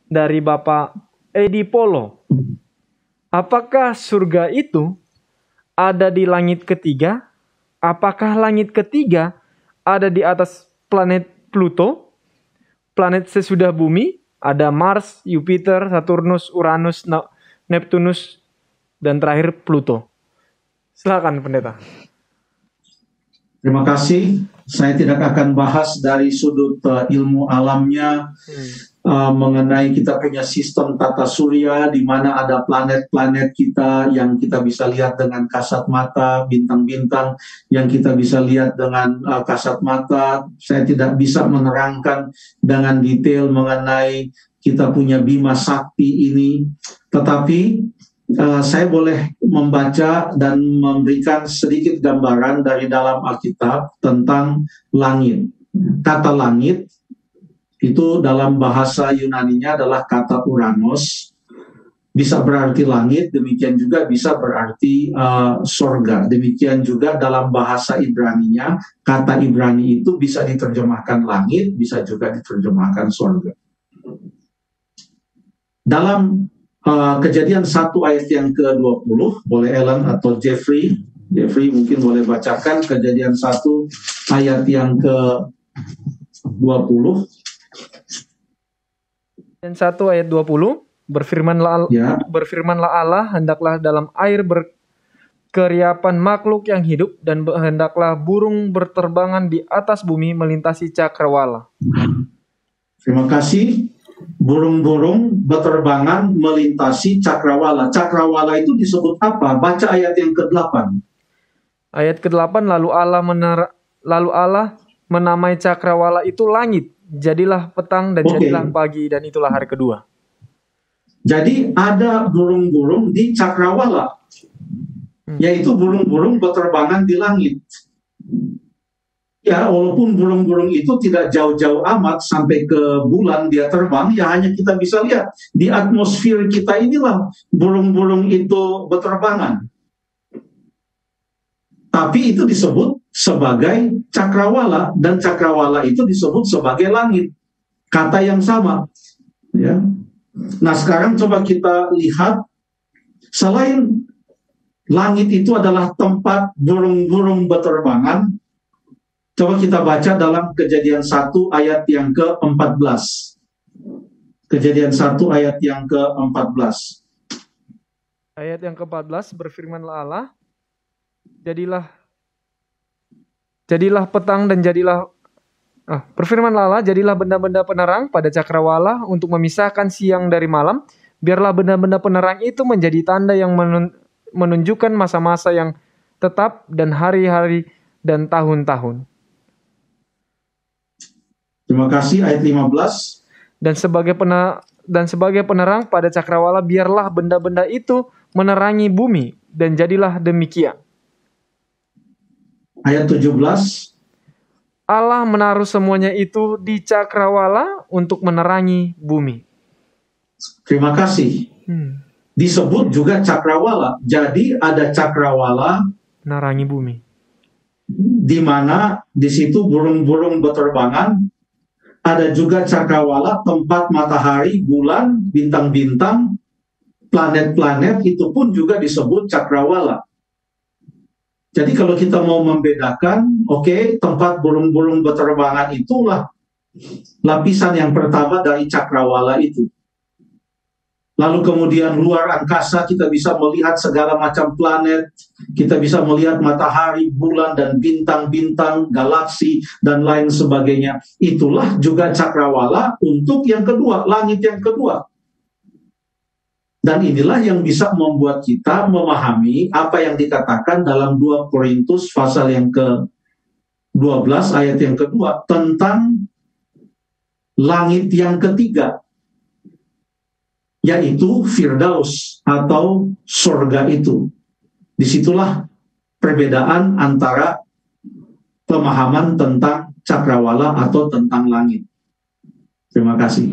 dari Bapak Edi Polo. Apakah surga itu ada di langit ketiga? Apakah langit ketiga ada di atas planet Pluto? Planet sesudah bumi? Ada Mars, Jupiter, Saturnus, Uranus, Neptunus, dan terakhir Pluto. Silakan pendeta. Terima kasih. Saya tidak akan bahas dari sudut ilmu alamnya mengenai kita punya sistem tata surya di mana ada planet-planet kita yang kita bisa lihat dengan kasat mata, bintang-bintang yang kita bisa lihat dengan kasat mata. Saya tidak bisa menerangkan dengan detail mengenai kita punya Bima Sakti ini, tetapi saya boleh membaca dan memberikan sedikit gambaran dari dalam Alkitab tentang langit. Kata langit itu dalam bahasa Yunaninya adalah kata Uranos, bisa berarti langit, demikian juga bisa berarti sorga. Demikian juga dalam bahasa Ibraninya, kata Ibrani itu bisa diterjemahkan langit, bisa juga diterjemahkan sorga. Dalam Kejadian 1 ayat yang ke-20, boleh Ellen atau Jeffrey mungkin boleh bacakan Kejadian 1 ayat yang ke-20. Dan 1 ayat 20, berfirmanlah Allah, hendaklah dalam air berkeriapan makhluk yang hidup, dan hendaklah burung berterbangan di atas bumi melintasi cakrawala. Terima kasih. Burung-burung berterbangan melintasi cakrawala. Cakrawala itu disebut apa? Baca ayat yang ke-8. Ayat ke-8, lalu Allah menamai cakrawala itu langit. Jadilah petang dan jadilah pagi, dan itulah hari kedua. Jadi ada burung-burung di cakrawala, yaitu burung-burung berterbangan di langit. Ya, walaupun burung-burung itu tidak jauh-jauh amat sampai ke bulan dia terbang, ya hanya kita bisa lihat di atmosfer kita inilah burung-burung itu berterbangan. Tapi itu disebut sebagai cakrawala, dan cakrawala itu disebut sebagai langit. Kata yang sama. Ya. Nah, sekarang coba kita lihat, selain langit itu adalah tempat burung-burung berterbangan, coba kita baca dalam Kejadian 1 ayat yang ke-14. Kejadian 1 ayat yang ke-14. Ayat yang ke-14, berfirmanlah Allah, jadilah petang dan berfirmanlah Allah, jadilah benda-benda penerang pada cakrawala untuk memisahkan siang dari malam. Biarlah benda-benda penerang itu menjadi tanda yang menunjukkan masa-masa yang tetap dan hari-hari dan tahun-tahun. Terima kasih. Ayat 15. Dan sebagai penerang pada cakrawala, biarlah benda-benda itu menerangi bumi, dan jadilah demikian. Ayat 17. Allah menaruh semuanya itu di cakrawala untuk menerangi bumi. Terima kasih. Disebut juga cakrawala. Jadi ada cakrawala menerangi bumi, di mana di situ burung-burung berterbangan. Ada juga cakrawala, tempat matahari, bulan, bintang-bintang, planet-planet, itu pun juga disebut cakrawala. Jadi kalau kita mau membedakan, tempat burung-burung berterbangan itulah lapisan yang pertama dari cakrawala itu. Lalu kemudian luar angkasa kita bisa melihat segala macam planet, kita bisa melihat matahari, bulan, dan bintang-bintang, galaksi, dan lain sebagainya. Itulah juga cakrawala untuk yang kedua, langit yang kedua. Dan inilah yang bisa membuat kita memahami apa yang dikatakan dalam 2 Korintus pasal yang ke-12 ayat yang kedua tentang langit yang ketiga, yaitu Firdaus atau surga itu. Disitulah perbedaan antara pemahaman tentang cakrawala atau tentang langit. Terima kasih.